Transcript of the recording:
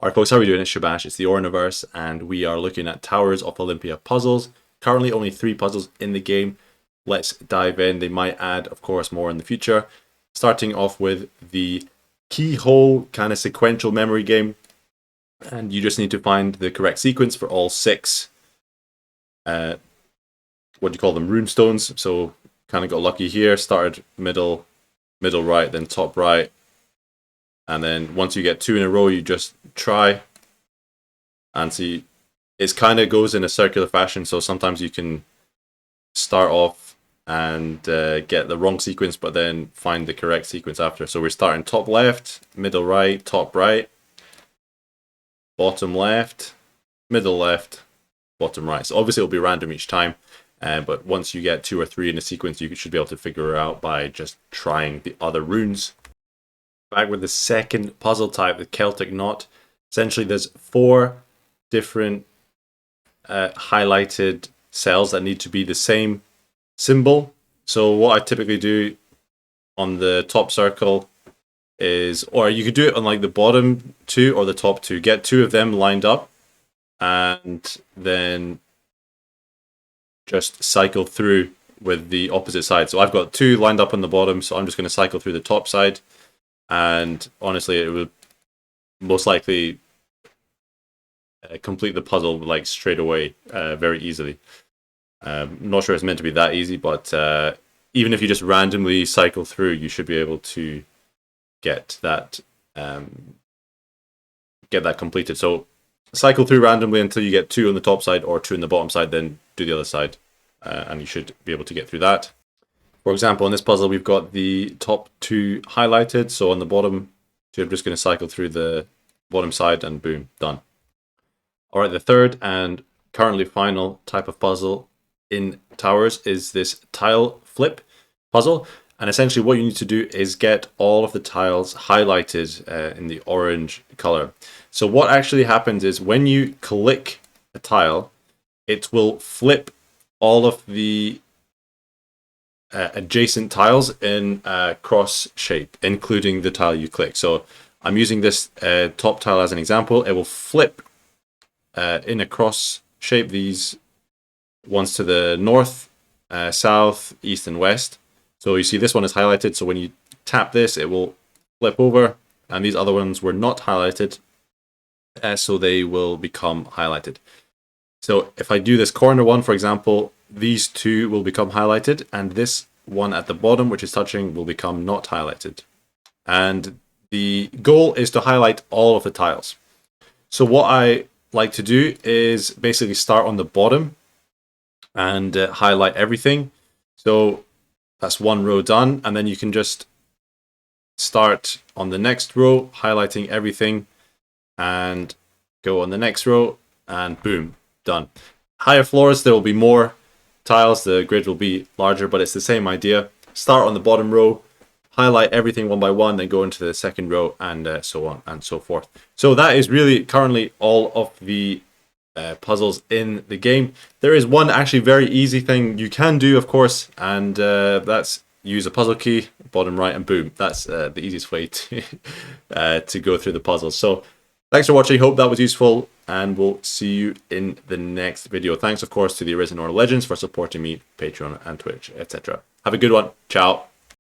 Alright folks, how are we doing? It's Shabash, it's the Ornaverse, and we are looking at Towers of Olympia puzzles. Currently only 3 puzzles in the game. Let's dive in. They might add, of course, more in the future. Starting off with the keyhole kind of sequential memory game. And you just need to find the correct sequence for all 6, what do you call them, runestones. So kind of got lucky here, started middle right, then top right. And then once you get 2 in a row, you just try and see. It kind of goes in a circular fashion, so sometimes you can start off and get the wrong sequence, but then find the correct sequence after. So we're starting top left, middle right, top right, bottom left, middle left, bottom right. So obviously it'll be random each time, but once you get 2 or 3 in a sequence, you should be able to figure it out by just trying the other runes. Back with the second puzzle type, the Celtic Knot. Essentially, there's 4 different highlighted cells that need to be the same symbol. So what I typically do on the top circle is, or you could do it on like the bottom 2 or the top 2. Get 2 of them lined up, and then just cycle through with the opposite side. So I've got 2 lined up on the bottom, so I'm just going to cycle through the top side. And honestly, it would most likely complete the puzzle like straight away, very easily. I'm not sure it's meant to be that easy, but even if you just randomly cycle through, you should be able to get that completed. So cycle through randomly until you get 2 on the top side or 2 on the bottom side, then do the other side, and you should be able to get through that. For example, in this puzzle, we've got the top 2 highlighted. So on the bottom 2, I'm just going to cycle through the bottom side and boom, done. All right, the third and currently final type of puzzle in Towers is this tile flip puzzle. And essentially what you need to do is get all of the tiles highlighted in the orange color. So what actually happens is when you click a tile, it will flip all of the adjacent tiles in cross shape, including the tile you click. So I'm using this top tile as an example. It will flip in a cross shape these ones to the north, south, east, and west. So you see this one is highlighted. So when you tap this, it will flip over, and these other ones were not highlighted, so they will become highlighted. So if I do this corner one, for example, these 2 will become highlighted, and this one at the bottom, which is touching, will become not highlighted. And the goal is to highlight all of the tiles. So what I like to do is basically start on the bottom and highlight everything. So that's 1 row done, and then you can just start on the next row, highlighting everything, and go on the next row, and boom, done. Higher floors, there will be more tiles, the grid will be larger, but it's the same idea. Start on the bottom row, highlight everything one by one, then go into the second row, and so on and so forth. So that is really currently all of the puzzles in the game. There is one actually very easy thing you can do, of course, and that's use a puzzle key, bottom right, and boom. That's the easiest way to to go through the puzzles. So thanks for watching. Hope that was useful, and we'll see you in the next video. Thanks, of course, to the Arisen or Legends for supporting me, Patreon and Twitch, etc. Have a good one. Ciao.